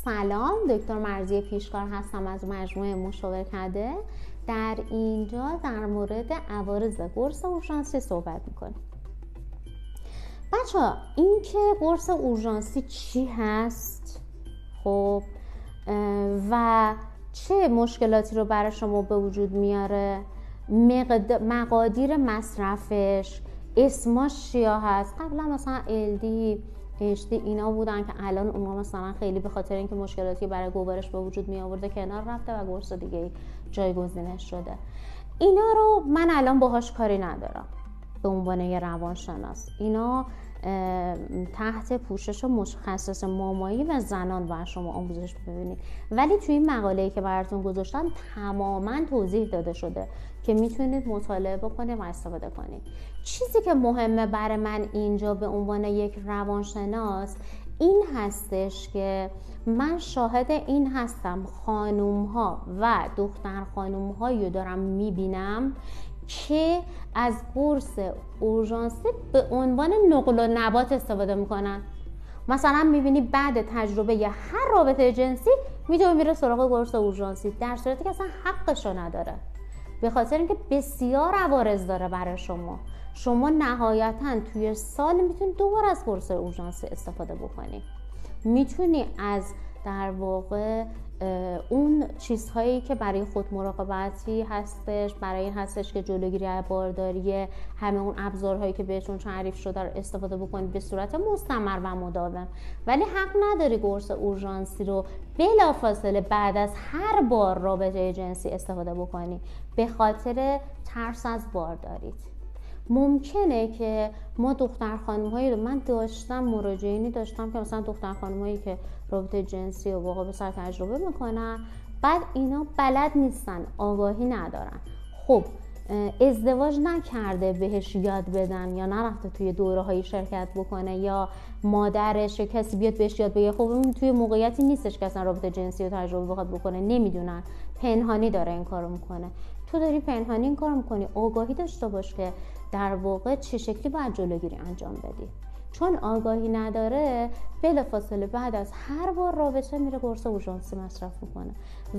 سلام، دکتر مرضیه پیشکار هستم از مجموعه مشاورکده. در اینجا در مورد عوارض قرص اورژانسی صحبت میکنیم. بچه ها، این که قرص اورژانسی چی هست خب و چه مشکلاتی رو برای شما به وجود میاره، مقادیر مصرفش، اسماش چیا هست. قبلا مثلا LD HD اینا بودن که الان اونها مثلا خیلی به خاطر اینکه مشکلاتی برای گوارش به وجود می آورده کنار رفته و قرص دیگه جایگزینش شده. اینا رو من الان باهاش کاری ندارم به عنوان یه روانشناس. اینا تحت پوشش متخصص مامایی و زنان باید شما آموزش ببینید، ولی توی این مقاله‌ای که براتون گذاشتم تماما توضیح داده شده که میتونید مطالعه بکنید و استفاده کنید. چیزی که مهمه برای من اینجا به عنوان یک روانشناس این هستش که من شاهد این هستم خانوم‌ها و دختر خانوم‌هایی رو دارم میبینم که از قرص اورژانسی به عنوان نقل و نبات استفاده میکنن. مثلا میبینی بعد تجربه هر رابطه جنسی میره سراغ قرص اورژانسی، در صورتی که اصلا حقشو نداره، به خاطر اینکه بسیار عوارض داره برای شما نهایتا توی سال میتونی 2 بار از قرص اورژانسی استفاده بکنی. میتونی از در واقع اون چیزهایی که برای خود مراقبتی هستش، برای این هستش که جلوگیری از بارداری، همه اون ابزارهایی که بهشون تعریف شده رو استفاده بکنید به صورت مستمر و مداوم. ولی حق نداری قرص اورژانسی رو بلافاصله بعد از هر بار رابطه جنسی استفاده بکنی به خاطر ترس از بارداریت. ممکنه که ما دختر خانم‌هایی رو من داشتم مراجعینی داشتم که مثلا دختر خانم‌هایی که رابطه جنسی و واقعا به سر تجربه میکنن، بعد اینا بلد نیستن، آگاهی ندارن. خب ازدواج نکرده بهش یاد بدن یا نرفته توی دوره‌های شرکت بکنه یا مادرش یا کسی بیاد بهش یاد بگه، خب این توی موقعیتی نیستش که اصلا رابطه جنسی رو تجربه بخواد بکنه، نمیدونن، پنهانی داره این کارو میکنه. تو داری پنهانی این کارو میکنی، آگاهی داشته باش که در واقع چه شکلی باید جلوگیری انجام بدی. چون آگاهی نداره بلافاصله بعد از هر بار رابطه میره قرص اورژانسی مصرف میکنه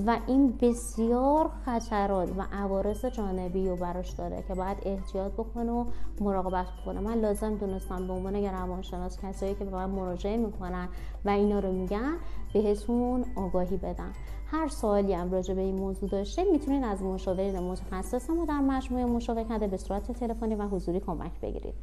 و این بسیار خطرات و عوارض جانبی رو براش داره که باید احتیاط بکنه و مراقبت بکنه. من لازم دونستم به عنوان یه روانشناس کسایی که به من مراجعه میکنن و اینا رو میگن بهتون آگاهی بدم. هر سوالی هم راجع به این موضوع داشته میتونید از مشاورین متخصص ما در مجموعه مشاورکده به صورت تلفنی و حضوری کمک بگیرید.